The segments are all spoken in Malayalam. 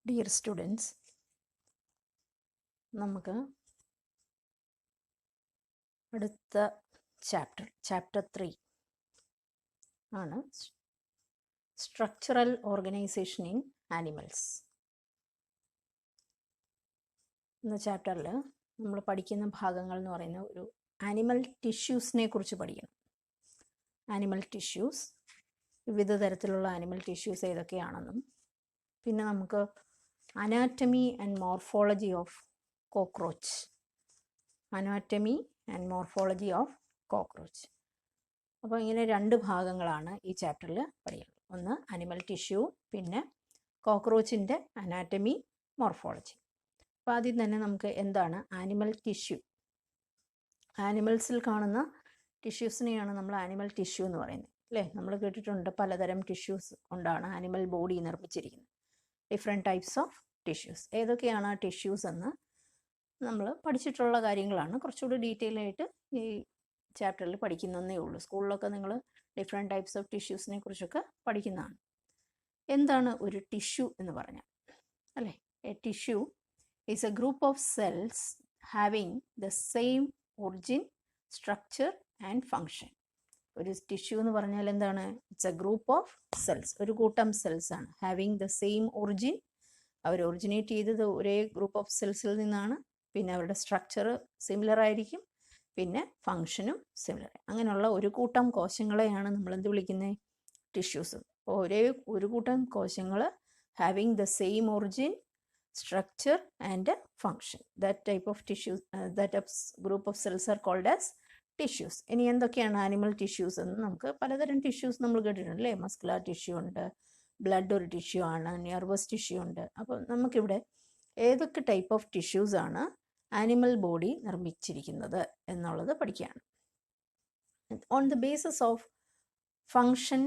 Dear students, നമുക്ക് അടുത്ത ചാപ്റ്റർ 3 ആണ് സ്ട്രക്ചറൽ ഓർഗനൈസേഷൻ ഇൻ ആനിമൽസ്. എന്ന ചാപ്റ്ററിൽ നമ്മൾ പഠിക്കുന്ന ഭാഗങ്ങൾ എന്ന് പറയുന്ന ഒരു ആനിമൽ ടിഷ്യൂസിനെ കുറിച്ച് പഠിക്കണം. ആനിമൽ ടിഷ്യൂസ്, വിവിധ തരത്തിലുള്ള ആനിമൽ ടിഷ്യൂസ് ഏതൊക്കെയാണെന്നും, പിന്നെ നമുക്ക് anatomy and morphology of cockroach, anatomy and morphology of cockroach. അപ്പോൾ ഇങ്ങനെ രണ്ട് ഭാഗങ്ങളാണ് ഈ ചാപ്റ്ററിൽ പഠിക്കുന്നത്. ഒന്ന് അനിമൽ ടിഷ്യൂ, പിന്നെ കോക്രോച്ചിൻ്റെ അനാറ്റമി, മോർഫോളജി. അപ്പോൾ ആദ്യം തന്നെ നമുക്ക് എന്താണ് ആനിമൽ ടിഷ്യൂ? ആനിമൽസിൽ കാണുന്ന ടിഷ്യൂസിനെയാണ് നമ്മൾ ആനിമൽ ടിഷ്യൂ എന്ന് പറയുന്നത്, അല്ലേ? നമ്മൾ കേട്ടിട്ടുണ്ട് പലതരം ടിഷ്യൂസ് കൊണ്ടാണ് ആനിമൽ ബോഡി നിർമ്മിച്ചിരിക്കുന്നത്. Different types of tissues. ഏതൊക്കെയാണ് ആ ടിഷ്യൂസ് എന്ന് നമ്മൾ പഠിച്ചിട്ടുള്ള കാര്യങ്ങളാണ്. കുറച്ചുകൂടി ഡീറ്റെയിൽ ആയിട്ട് ഈ ചാപ്റ്ററിൽ പഠിക്കുന്നതേ ഉള്ളൂ. സ്കൂളിലൊക്കെ നിങ്ങൾ ഡിഫറെൻറ്റ് ടൈപ്സ് ഓഫ് ടിഷ്യൂസിനെ കുറിച്ചൊക്കെ പഠിക്കുന്നതാണ്. എന്താണ് ഒരു ടിഷ്യൂ എന്ന് പറഞ്ഞാൽ, അല്ലേ? A tissue is a group of cells having the same origin, structure and function. ഒരു ടിഷ്യൂ എന്ന് പറഞ്ഞാൽ എന്താണ്? It's a group of cells, ഒരു കൂട്ടം സെൽസ് ആണ്. ഹാവിങ് ദ സെയിം ഒറിജിൻ, അവർ ഒറിജിനേറ്റ് ചെയ്തത് ഒരേ ഗ്രൂപ്പ് ഓഫ് സെൽസിൽ നിന്നാണ്. പിന്നെ അവരുടെ സ്ട്രക്ചർ സിമിലർ ആയിരിക്കും, പിന്നെ ഫങ്ഷനും സിമിലർ. അങ്ങനെയുള്ള ഒരു കൂട്ടം കോശങ്ങളെയാണ് നമ്മൾ എന്ത് വിളിക്കുന്നത്? ടിഷ്യൂസ്. അപ്പോൾ ഒരു കൂട്ടം കോശങ്ങൾ having the same origin, structure and function. That type of tissues, that group of cells are called as tissues. ഇനി എന്തൊക്കെയാണ് ആനിമൽ ടിഷ്യൂസ് എന്ന് നമുക്ക് പലതരം ടിഷ്യൂസ് നമ്മൾ കേട്ടിട്ടുണ്ട്, അല്ലേ? മസ്കുലർ ടിഷ്യൂ ഉണ്ട്, ബ്ലഡ് ഒരു ടിഷ്യൂ ആണ്, നെർവസ് ടിഷ്യൂ ഉണ്ട്. അപ്പോൾ നമുക്കിവിടെ ഏതൊക്കെ ടൈപ്പ് ഓഫ് ടിഷ്യൂസ് ആണ് ആനിമൽ ബോഡി നിർമ്മിച്ചിരിക്കുന്നത് എന്നുള്ളത് പഠിക്കുകയാണ്. On the basis of function,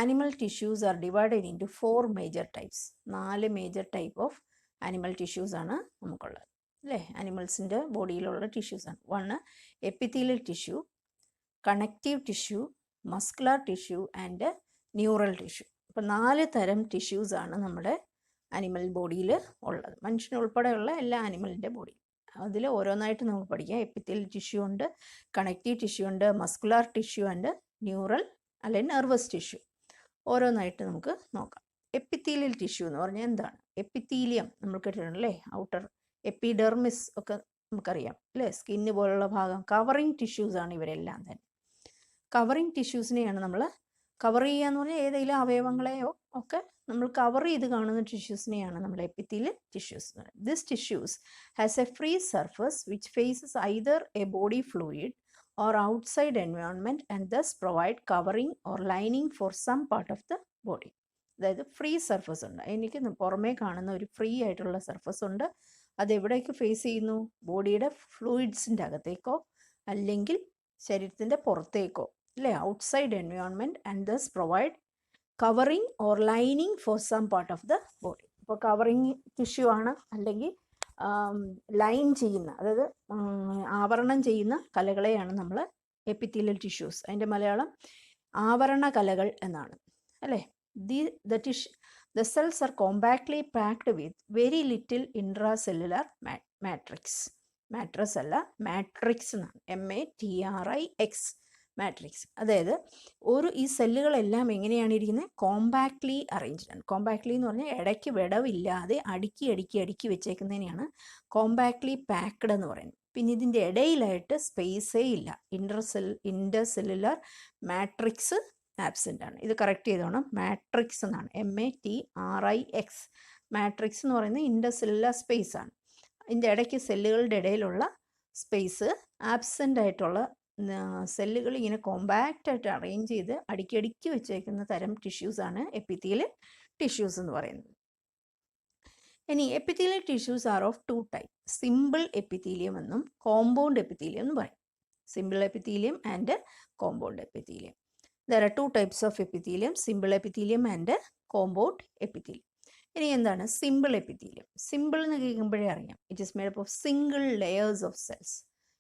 animal tissues R divided into 4 major types. 4 major type of animal tissues ആണ് നമുക്കുള്ളത്, അല്ലേ? ആനിമൽസിൻ്റെ ബോഡിയിലുള്ള ടിഷ്യൂസാണ്. 1 epithelial tissue, connective tissue, muscular tissue and neural tissue. അപ്പോൾ 4 തരം ടിഷ്യൂസാണ് നമ്മുടെ ആനിമൽ ബോഡിയിൽ ഉള്ളത്, മനുഷ്യനുൾപ്പെടെയുള്ള എല്ലാ ആനിമലിൻ്റെ ബോഡി. അതിൽ ഓരോന്നായിട്ട് നമുക്ക് പഠിക്കാം. എപ്പിത്തീലിയൽ ടിഷ്യൂ ഉണ്ട്, കണക്റ്റീവ് ടിഷ്യൂ ഉണ്ട്, മസ്കുലർ ടിഷ്യൂ ആൻഡ് ന്യൂറൽ അല്ലെങ്കിൽ നെർവസ് ടിഷ്യൂ. ഓരോന്നായിട്ട് നമുക്ക് നോക്കാം. എപ്പിത്തീലിയൽ ടിഷ്യൂ എന്ന് പറഞ്ഞാൽ എന്താണ്? എപ്പിത്തീലിയം നമ്മൾ കേട്ടിട്ടുണ്ടല്ലേ, ഔട്ടർ എപ്പിഡെർമിസ് ഒക്കെ നമുക്കറിയാം, അല്ലേ? സ്കിന്ന് പോലുള്ള ഭാഗം, കവറിങ് ടിഷ്യൂസാണ് ഇവരെല്ലാം തന്നെ. കവറിങ് ടിഷ്യൂസിനെയാണ് നമ്മൾ കവർ ചെയ്യുക എന്ന് പറഞ്ഞാൽ ഏതെങ്കിലും അവയവങ്ങളെയോ ഒക്കെ നമ്മൾ കവർ ചെയ്ത് കാണുന്ന ടിഷ്യൂസിനെയാണ് നമ്മൾ എപ്പിത്തീലിയൽ ടിഷ്യൂസ് എന്ന് പറയുന്നത്. This tissues has a free surface which faces either a body fluid or outside environment and thus provide covering or lining for some part of the body. അതായത് ഫ്രീ സർഫസ് ഉണ്ട്, എനിക്ക് പുറമേ കാണുന്ന ഒരു ഫ്രീ ആയിട്ടുള്ള സർഫസ് ഉണ്ട്. അതെവിടേക്ക് ഫേസ് ചെയ്യുന്നു? ബോഡിയുടെ ഫ്ലൂയിഡ്സിൻ്റെ അകത്തേക്കോ അല്ലെങ്കിൽ ശരീരത്തിൻ്റെ പുറത്തേക്കോ, അല്ലേ? Outside environment and thus provide covering or lining for some part of the body. ഇപ്പോൾ കവറിങ് ടിഷ്യൂ ആണ്, അല്ലെങ്കിൽ ലൈൻ ചെയ്യുന്ന, അതായത് ആവരണം ചെയ്യുന്ന കലകളെയാണ് നമ്മൾ എപ്പിത്തീലിയൽ ടിഷ്യൂസ്, അതിൻ്റെ മലയാളം ആവരണ കലകൾ എന്നാണ്, അല്ലേ? The cells are compactly packed with very little intracellular matrix. Matrix അല്ല, മാട്രിക്സ് എന്നാണ്, MATRIX, മാട്രിക്സ്. അതായത് ഈ സെല്ലുകളെല്ലാം എങ്ങനെയാണ് ഇരിക്കുന്നത്? കോമ്പാക്ട്ലി അറേഞ്ച്ഡ് ആണ്. കോമ്പാക്ട്ലി എന്ന് പറഞ്ഞാൽ ഇടയ്ക്ക് വിടവില്ലാതെ അടുക്കി വെച്ചേക്കുന്നതിനെയാണ് കോമ്പാക്ട്ലി പാക്ഡ് എന്ന് പറയുന്നത്. പിന്നെ ഇതിൻ്റെ ഇടയിലായിട്ട് സ്പേസേ ഇല്ല. ഇൻ്റർസെല്ലുലർ മാട്രിക്സ് ആബ്സെൻ്റ് ആണ്. ഇത് കറക്റ്റ് ചെയ്തോണം, മാട്രിക്സ് എന്നാണ്, MATRIX. മാട്രിക്സ് എന്ന് പറയുന്നത് ഇൻ്റർസെല്ലുലർ സ്പേസ് ആണ്. ഇതിൻ്റെ ഇടയ്ക്ക് സെല്ലുകളുടെ ഇടയിലുള്ള സ്പേസ് ആബ്സെൻ്റ് ആയിട്ടുള്ള സെല്ലുകൾ ഇങ്ങനെ കോമ്പാക്റ്റ് ആയിട്ട് അറേഞ്ച് ചെയ്ത് അടുക്കി വെച്ചേക്കുന്ന തരം ടിഷ്യൂസാണ് എപ്പിത്തീലിയൽ ടിഷ്യൂസ് എന്ന് പറയുന്നത്. ഇനി epithelial tissues R of 2 type. Simple epithelium എന്നും കോമ്പൗണ്ട് എപ്പിത്തീലിയം എന്നും പറയും. Simple epithelium and compound epithelium. There are 2 types of epithelium, simple epithelium and compound epithelium. ഇനി എന്താണ് സിമ്പിൾ എപ്പിത്തീലിയം? സിമ്പിൾ എന്ന് കേൾക്കുമ്പോഴേ അറിയാം, it is made up of single layers of cells,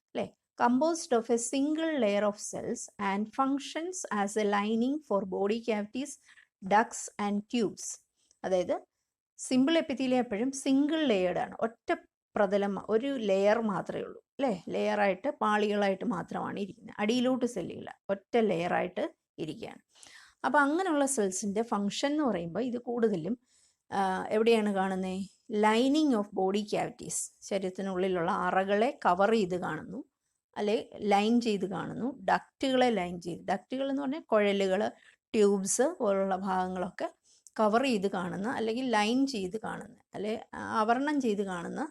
അല്ലേ? Composed of a single layer of cells and functions as a lining for body cavities, ducts and tubes. അതായത് സിമ്പിൾ എപ്പിത്തീലിയം എപ്പോഴും സിംഗിൾ ലെയേർഡ് ആണ്, ഒറ്റ പ്രതലം, ഒരു ലെയർ മാത്രമേ ഉള്ളൂ അല്ലേ, ലെയറായിട്ട് പാളികളായിട്ട് മാത്രമാണ് ഇരിക്കുന്നത്, അടിയിലോട്ട് സെല്ലുകൾ ഒറ്റ ലെയറായിട്ട് ഇരിക്കുകയാണ്. അപ്പോൾ അങ്ങനെയുള്ള സെൽസിൻ്റെ ഫങ്ഷൻ എന്ന് പറയുമ്പോൾ ഇത് കൂടുതലും എവിടെയാണ് കാണുന്നത്? ലൈനിങ് ഓഫ് ബോഡി ക്യാവിറ്റീസ്, ശരീരത്തിനുള്ളിലുള്ള അറകളെ കവർ ചെയ്ത് കാണുന്നു, അല്ലെ ലൈൻ ചെയ്ത് കാണുന്നു, ഡക്റ്റുകളെ ലൈൻ ചെയ്ത്, ഡക്റ്റുകൾ എന്ന് പറഞ്ഞാൽ കുഴലുകൾ, ട്യൂബ്സ് പോലുള്ള ഭാഗങ്ങളൊക്കെ കവർ ചെയ്ത് കാണുന്ന അല്ലെങ്കിൽ ലൈൻ ചെയ്ത് കാണുന്ന അല്ലെ ആവരണം ചെയ്ത് കാണുന്ന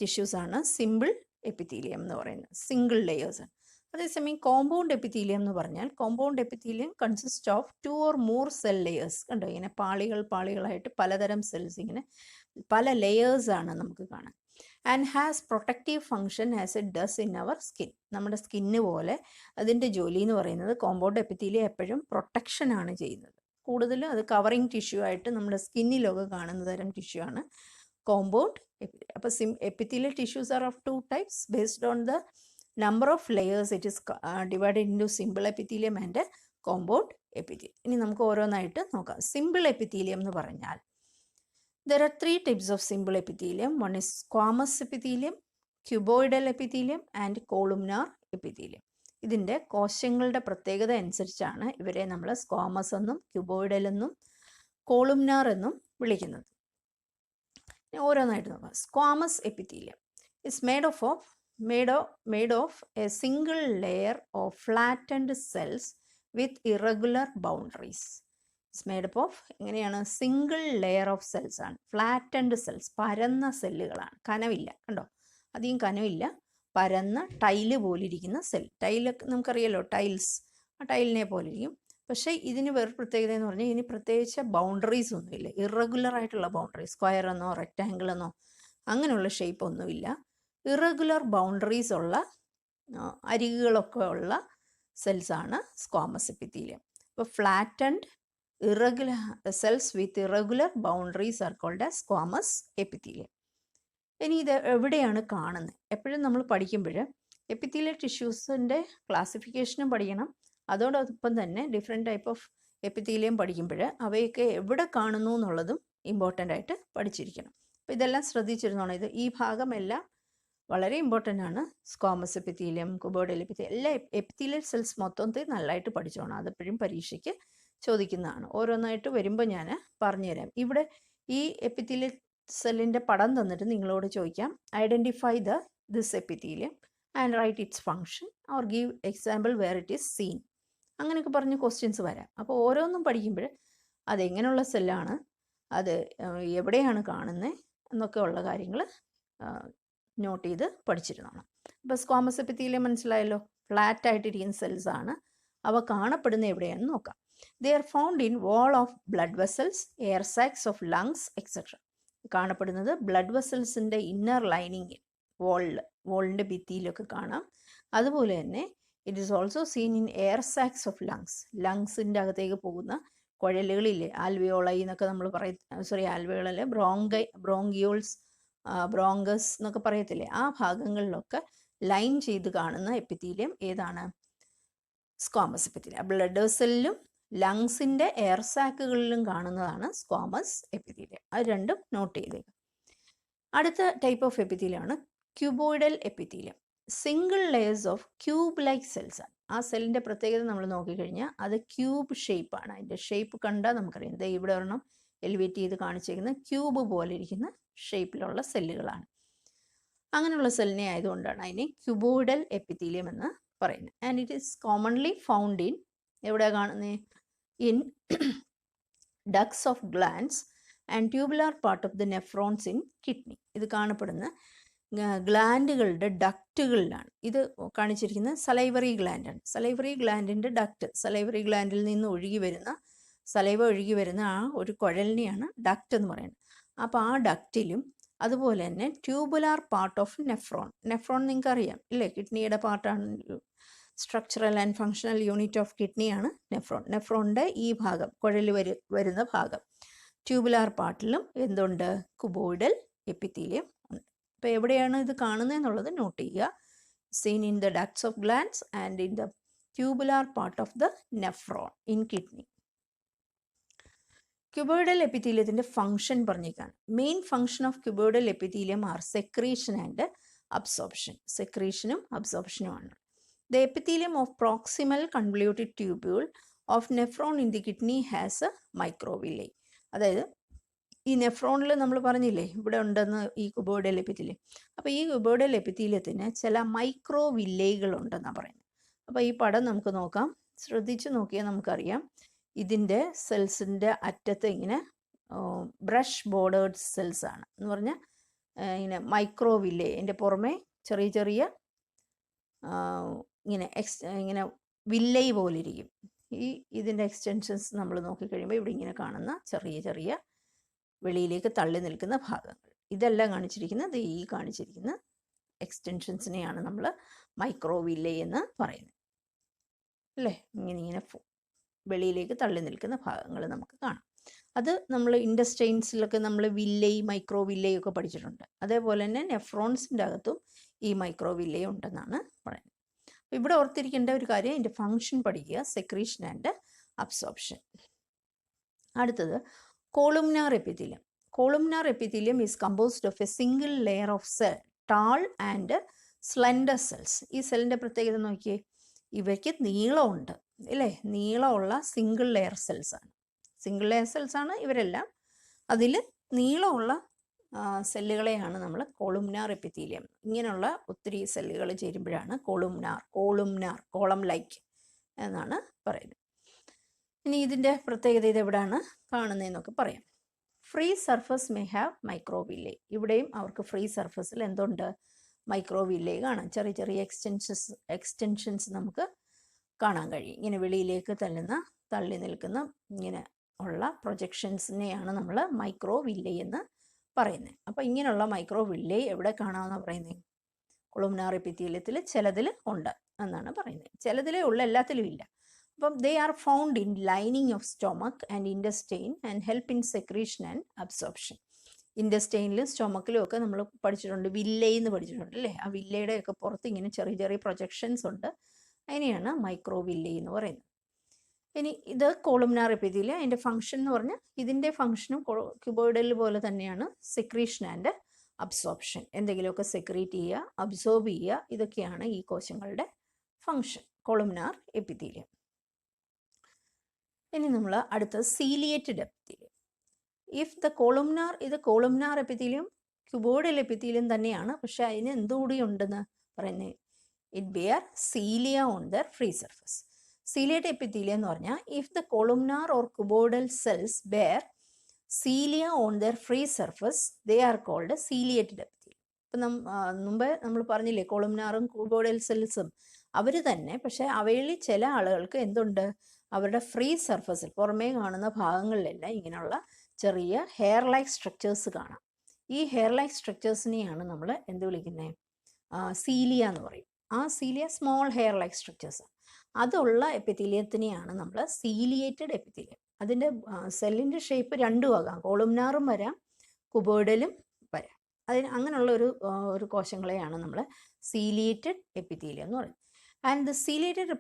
ടിഷ്യൂസാണ് സിമ്പിൾ എപ്പിത്തീലിയം എന്ന് പറയുന്നത്, സിംഗിൾ ലെയേഴ്സ്. അതേസമയം കോമ്പൗണ്ട് എപ്പിത്തീലിയം എന്ന് പറഞ്ഞാൽ compound epithelium consist of 2 or more cell layers. കണ്ടോ, ഇങ്ങനെ പാളികളായിട്ട് പലതരം സെൽസ്, ഇങ്ങനെ പല ലെയേഴ്സാണ് നമുക്ക് കാണാൻ. And has protective function as it does in our skin. നമ്മുടെ സ്കിന്ന് പോലെ അതിൻ്റെ ജോലി എന്ന് പറയുന്നത് കോമ്പൗണ്ട് എപ്പിത്തീലിയം എപ്പോഴും പ്രൊട്ടക്ഷനാണ് ചെയ്യുന്നത്. കൂടുതലും അത് കവറിങ് ടിഷ്യൂ ആയിട്ട് നമ്മുടെ സ്കിന്നിലൊക്കെ കാണുന്ന തരം ടിഷ്യൂ ആണ് കോമ്പൗണ്ട് എപ്പിത്തീലിയം. അപ്പോൾ epithelial tissues R of 2 types based on the number of layers. It is divided into simple epithelium and compound epithelium. ഇനി നമുക്ക് ഓരോന്നായിട്ട് നോക്കാം. സിമ്പിൾ എപ്പിത്തീലിയം എന്ന് പറഞ്ഞാൽ there are 3 types of simple epithelium. One is squamous epithelium, cuboidal epithelium and columnar epithelium. ഇതിൻ്റെ കോശങ്ങളുടെ പ്രത്യേകത അനുസരിച്ചാണ് ഇവരെ നമ്മൾ സ്ക്വാമസ് എന്നും ക്യൂബോയിഡൽ എന്നും കോളുംനാർ എന്നും വിളിക്കുന്നത്. ഓരോന്നായിട്ട് നോക്കാം. Squamous epithelium is made of a single layer of flattened cells with irregular boundaries. It's made up of എങ്ങനെയാണ്? സിംഗിൾ ലെയർ ഓഫ് സെൽസ് ആണ്, ഫ്ലാറ്റൻഡ് സെൽസ്, പരന്ന സെല്ലുകളാണ്, കനവില്ല. കണ്ടോ, അധികം കനവില്ല, പരന്ന ടൈല് പോലിരിക്കുന്ന സെൽ. ടൈലൊക്കെ നമുക്കറിയാലോ, ടൈൽസ്, ആ ടൈലിനെ പോലെ ഇരിക്കും. പക്ഷേ ഇതിന് വേറെ പ്രത്യേകത എന്ന് പറഞ്ഞാൽ ഇതിന് പ്രത്യേകിച്ച് ബൗണ്ടറീസ് ഒന്നുമില്ല, ഇറഗുലർ ആയിട്ടുള്ള ബൗണ്ടറി, സ്ക്വയർ എന്നോ റെക്റ്റാങ്കിൾ എന്നോ അങ്ങനെയുള്ള ഷേപ്പ് ഒന്നുമില്ല. ഇറഗുലർ ബൗണ്ടറീസ് ഉള്ള അരികുകളൊക്കെ ഉള്ള സെൽസാണ് സ്ക്വാമസ് എപ്പിത്തീലിയം. ഇപ്പോൾ flattened irregular cells with irregular boundaries are called as squamous epithelium. ഇനി ഇത് എവിടെയാണ് കാണുന്നത്? എപ്പോഴും നമ്മൾ പഠിക്കുമ്പോൾ എപ്പിത്തീലിയൽ ടിഷ്യൂസിൻ്റെ ക്ലാസിഫിക്കേഷനും പഠിക്കണം, അതോടൊപ്പം തന്നെ ഡിഫറെൻറ്റ് ടൈപ്പ് ഓഫ് എപ്പിത്തീലിയം പഠിക്കുമ്പോൾ അവയൊക്കെ എവിടെ കാണുന്നു എന്നുള്ളതും ഇമ്പോർട്ടൻ്റ് ആയിട്ട് പഠിച്ചിരിക്കണം. അപ്പോൾ ഇതെല്ലാം ശ്രദ്ധിച്ചിരുന്നോണം. ഈ ഭാഗമെല്ലാം വളരെ ഇമ്പോർട്ടൻ്റ് ആണ്. സ്ക്വാമസ് എപ്പിത്തീലിയം, കുബോയിഡൽ എപ്പിത്തീലിയം, എല്ലാ എപ്പിത്തീലിയൽ സെൽസ് മൊത്തത്തിൽ നല്ലതായിട്ട് പഠിച്ചോണം. അതെപ്പോഴും പരീക്ഷയ്ക്ക് ചോദിക്കുന്നതാണ്. ഓരോന്നായിട്ട് വരുമ്പോൾ ഞാൻ പറഞ്ഞുതരാം. ഇവിടെ ഈ എപ്പിത്തീലിയൽ സെല്ലിൻ്റെ പടം തന്നിട്ട് നിങ്ങളോട് ചോദിക്കാം, identify this epithelium and write its function or give example where it is seen. അങ്ങനെയൊക്കെ പറഞ്ഞ് ക്വസ്റ്റ്യൻസ് വരാം. അപ്പോൾ ഓരോന്നും പഠിക്കുമ്പോൾ അതെങ്ങനെയുള്ള സെല്ലാണ്, അത് എവിടെയാണ് കാണുന്നത് എന്നൊക്കെ ഉള്ള കാര്യങ്ങൾ നോട്ട് ചെയ്ത് പഠിച്ചിരുന്നോണം. അപ്പോൾ സ്ക്വാമസ് എപ്പിത്തീലിയം മനസ്സിലായല്ലോ, ഫ്ലാറ്റ് ആയിട്ടിരിക്കുന്ന സെൽസ് ആണ്. അവ കാണപ്പെടുന്ന എവിടെയാണെന്ന് നോക്കാം. They are found in wall of blood vessels, air sacs of lungs etcetera. കാണപ്പെടുന്നത് ബ്ലഡ് വെസൽസിൻ്റെ ഇന്നർ ലൈനിങ്ങിൽ, വോളിൻ്റെ ഭിത്തിയിലൊക്കെ കാണാം. അതുപോലെ തന്നെ it is also seen in air sacs of lungs, ലങ്സിൻ്റെ അകത്തേക്ക് പോകുന്ന കുഴലുകളില്ലേ, ആൽവിയോളൈ എന്നൊക്കെ നമ്മൾ ആൽവിയോളല്ലേ, ബ്രോങ്കിയോൾസ്, ബ്രോങ്കസ് എന്നൊക്കെ പറയത്തില്ലേ, ആ ഭാഗങ്ങളിലൊക്കെ ലൈൻ ചെയ്ത് കാണുന്ന എപ്പിത്തീലിയം ഏതാണ്? Squamous epithelium. ബ്ലഡ് വെസലിലും ലങ്സിൻ്റെ എയർ സാക്കുകളിലും കാണുന്നതാണ് സ്ക്വാമസ് എപ്പിത്തീലിയം. അത് രണ്ടും നോട്ട് ചെയ്തേക്കാം. അടുത്ത ടൈപ്പ് ഓഫ് എപ്പിത്തീലിയമാണ് cuboidal epithelium. Single layers of cube like cells ആണ്. ആ സെല്ലിൻ്റെ പ്രത്യേകത നമ്മൾ നോക്കിക്കഴിഞ്ഞാൽ അത് ക്യൂബ് ഷേപ്പാണ്. അതിൻ്റെ ഷേപ്പ് കണ്ടാൽ നമുക്കറിയാം. ഇവിടെ ഒരെണ്ണം എലിവേറ്റ് ചെയ്ത് കാണിച്ചിരിക്കുന്ന ക്യൂബ് പോലെ ഇരിക്കുന്ന ഷേപ്പിലുള്ള സെല്ലുകളാണ്. അങ്ങനെയുള്ള സെല്ലിനെ ആയതുകൊണ്ടാണ് അതിനെ ക്യൂബോയിഡൽ എപ്പിത്തീലിയം എന്ന് പറയുന്നത്. And it is commonly found in, എവിടെ കാണുന്നത്? In ducts of glands and tubular part of the nephrons in kidney. ഇത് കാണപ്പെടുന്ന ഗ്ലാൻഡുകളുടെ ഡക്റ്റുകളിലാണ്. ഇത് കാണിച്ചിരിക്കുന്നത് സലൈവറി ഗ്ലാൻഡാണ്. സലൈവറി ഗ്ലാൻഡിൻ്റെ ഡക്റ്റ്, സലൈവറി ഗ്ലാൻഡിൽ നിന്ന് സലൈവ ഒഴുകി വരുന്ന ആ ഒരു കുഴലിനെയാണ് ഡക്റ്റ് എന്ന് പറയുന്നത്. അപ്പോൾ ആ ഡക്റ്റിലും അതുപോലെ തന്നെ ട്യൂബുലാർ പാർട്ട് ഓഫ് നെഫ്രോൺ നിങ്ങൾക്ക് അറിയാം ഇല്ലേ, കിഡ്നിയുടെ പാർട്ടാണ്, structural and functional unit of കിഡ്നിയാണ് നെഫ്രോണിൻ്റെ ഈ ഭാഗം, കുഴൽ വരുന്ന ഭാഗം. ട്യൂബുലാർ പാർട്ടിലും എന്തുണ്ട്? കുബോയിഡൽ എപ്പിത്തീലിയം ഉണ്ട്. അപ്പോൾ എവിടെയാണ് ഇത് കാണുന്നത് എന്നുള്ളത് നോട്ട് ചെയ്യുക. Seen in the ducts of glands and in the tubular part of the nephron in kidney. Cuboidal എപ്പിത്തീലിയത്തിൻ്റെ ഫംഗ്ഷൻ പറഞ്ഞേക്കാണ്. Main function of cuboidal epithelium are secretion and absorption. സെക്രീഷനും അബ്സോർപ്ഷനുമാണ്. The epithelium of proximal convoluted tubule of nephron in the kidney has a microvilli. അതായത് ഈ നെഫ്രോണിൽ നമ്മൾ പറഞ്ഞില്ലേ ഇവിടെ ഉണ്ടെന്ന് ഈ ക്യൂബോയിഡൽ എപ്പിത്തീലിയം. അപ്പോൾ ഈ ക്യൂബോയിഡൽ എപ്പിത്തീലിയത്തിന് ചില മൈക്രോവില്ലേകൾ ഉണ്ടെന്നാണ് പറയുന്നത്. അപ്പോൾ ഈ പടം നമുക്ക് നോക്കാം. ശ്രദ്ധിച്ച് നോക്കിയാൽ നമുക്കറിയാം ഇതിൻ്റെ സെൽസിൻ്റെ അറ്റത്ത് ഇങ്ങനെ ബ്രഷ് ബോർഡേഡ് സെൽസ് ആണ് എന്ന് പറഞ്ഞാൽ ഇങ്ങനെ മൈക്രോവില്ലേ. അതിൻ്റെ പുറമെ ചെറിയ ചെറിയ ഇങ്ങനെ വില്ലൈ പോലെ ഇരിക്കും. ഇതിൻ്റെ എക്സ്റ്റൻഷൻസ് നമ്മൾ നോക്കിക്കഴിയുമ്പോൾ ഇവിടെ ഇങ്ങനെ കാണുന്ന ചെറിയ ചെറിയ വെളിയിലേക്ക് തള്ളി നിൽക്കുന്ന ഭാഗങ്ങൾ ഇതെല്ലാം കാണിച്ചിരിക്കുന്നത് ഈ കാണിച്ചിരിക്കുന്ന എക്സ്റ്റൻഷൻസിനെയാണ് നമ്മൾ മൈക്രോവില്ലേ എന്ന് പറയുന്നത് അല്ലേ. ഇങ്ങനെ വെളിയിലേക്ക് തള്ളി നിൽക്കുന്ന ഭാഗങ്ങൾ നമുക്ക് കാണാം. അത് നമ്മൾ ഇൻഡസ്ട്രെയിൻസിലൊക്കെ നമ്മൾ വില്ലൈ മൈക്രോവില്ലേ ഒക്കെ പഠിച്ചിട്ടുണ്ട്. അതേപോലെ തന്നെ നെഫ്രോൺസിൻ്റെ അകത്തും ഈ മൈക്രോവില്ലേ ഉണ്ടെന്നാണ് പറയുന്നത്. ഇവിടെ ഓർത്തിരിക്കേണ്ട ഒരു കാര്യം ഇതിൻ്റെ ഫംഗ്ഷൻ പഠിക്കുക, സെക്രീഷൻ ആൻഡ് അബ്സോർപ്ഷൻ. അടുത്തത് columnar epithelium. Columnar epithelium is composed of a single layer of cell tall and slender cells. ഈ സെല്ലിൻ്റെ പ്രത്യേകത നോക്കിയേ, ഇവയ്ക്ക് നീളമുണ്ട് അല്ലേ. നീളമുള്ള സിംഗിൾ ലെയർ സെൽസ് ആണ്. സിംഗിൾ ലെയർ സെൽസ് ആണ് ഇവരെല്ലാം. അതിൽ നീളമുള്ള സെല്ലുകളെയാണ് നമ്മൾ കോളുംനാർ എപ്പിത്തീലിയം. ഇങ്ങനെയുള്ള ഒത്തിരി സെല്ലുകൾ ചേരുമ്പോഴാണ് കോളം ലൈക്ക് എന്നാണ് പറയുന്നത്. ഇനി ഇതിൻ്റെ പ്രത്യേകത ഇതെവിടെയാണ് കാണുന്നതെന്നൊക്കെ പറയാം. Free surface may have microvilli. ഇവിടെയും അവർക്ക് ഫ്രീ സർഫസിൽ എന്തുണ്ട്, മൈക്രോവില്ലേ കാണാം. ചെറിയ ചെറിയ എക്സ്റ്റൻഷൻസ് നമുക്ക് കാണാൻ കഴിയും. ഇങ്ങനെ വെളിയിലേക്ക് തള്ളി നിൽക്കുന്ന ഇങ്ങനെ ഉള്ള പ്രൊജക്ഷൻസിനെയാണ് നമ്മൾ മൈക്രോവില്ലേ എന്ന് പറയുന്നത്. അപ്പോൾ ഇങ്ങനെയുള്ള മൈക്രോവില്ലേ എവിടെ കാണാമെന്നാണ് പറയുന്നത്? കോളുംനാർ എപ്പിത്തീലിയത്തിൽ ചിലതിൽ ഉണ്ട് എന്നാണ് പറയുന്നത്. ചിലതിലേ ഉള്ള, എല്ലാത്തിലും ഇല്ല. അപ്പം they are found in lining of stomach and intestine and help in secretion and absorption. ഇൻഡസ്റ്റൈനിലും സ്റ്റൊമക്കിലും ഒക്കെ നമ്മൾ പഠിച്ചിട്ടുണ്ട്, വില്ലേ എന്ന് പഠിച്ചിട്ടുണ്ട് അല്ലേ. ആ വില്ലയുടെ ഒക്കെ പുറത്ത് ഇങ്ങനെ ചെറിയ ചെറിയ പ്രൊജക്ഷൻസ് ഉണ്ട്. അതിനെയാണ് മൈക്രോവില്ലേ എന്ന് പറയുന്നത്. ഇനി ഇത് കോളുംനാർ എപ്പിത്തീലിയം. അതിൻ്റെ ഫംഗ്ഷൻ എന്ന് പറഞ്ഞാൽ ഇതിൻ്റെ ഫംഗ്ഷനും ക്യൂബോയിഡൽ പോലെ തന്നെയാണ്, സെക്രീഷൻ ആൻഡ് അബ്സോർപ്ഷൻ. എന്തെങ്കിലുമൊക്കെ സെക്രീറ്റ് ചെയ്യുക, അബ്സോർബ് ചെയ്യുക, ഇതൊക്കെയാണ് ഈ കോശങ്ങളുടെ ഫംഗ്ഷൻ, കോളുംനാർ എപ്പിത്തീലിയം. ഇനി നമ്മൾ അടുത്തത് ciliated epithelium. If the columnar epithelium cuboidal epithelium തന്നെയാണ്, പക്ഷെ അതിന് എന്തുകൂടി ഉണ്ടെന്ന് പറയുന്നത്, it bear cilia on their free surface. Ciliated epithelium എന്ന് പറഞ്ഞാൽ if the columnar or cuboidal cells bear cilia on their free surface they are called ciliated epithelium. ഇപ്പം മുമ്പ് നമ്മൾ പറഞ്ഞില്ലേ കോളുംനാറും ക്യൂബോയിഡൽ സെൽസും അവർ തന്നെ, പക്ഷേ അവയിൽ ചില ആളുകൾക്ക് എന്തുണ്ട്, അവരുടെ ഫ്രീ സർഫസിൽ പുറമേ കാണുന്ന ഭാഗങ്ങളിലെല്ലാം ഇങ്ങനെയുള്ള ചെറിയ ഹെയർ ലൈക്ക് സ്ട്രക്ചേഴ്സ് കാണാം. ഈ ഹെയർ ലൈക്ക് സ്ട്രക്ചേഴ്സിനെയാണ് നമ്മൾ എന്ത് വിളിക്കുന്നത്, സീലിയ എന്ന് പറയും. ആ cilia small hair like structures അതുള്ള എപ്പിത്തീലിയത്തിനെയാണ് നമ്മൾ സീലിയേറ്റഡ് എപ്പിത്തീലിയം. അതിൻ്റെ സെല്ലിൻ്റെ ഷേപ്പ് രണ്ടും ആകാം, കോളുംനാറും വരാം ക്യൂബോയിഡലും വരാം. അങ്ങനെയുള്ള ഒരു കോശങ്ങളെയാണ് നമ്മൾ സീലിയേറ്റഡ് എപ്പിത്തീലിയം എന്ന് പറയുന്നത്. ആൻഡ് ദ സീലിയേറ്റഡ്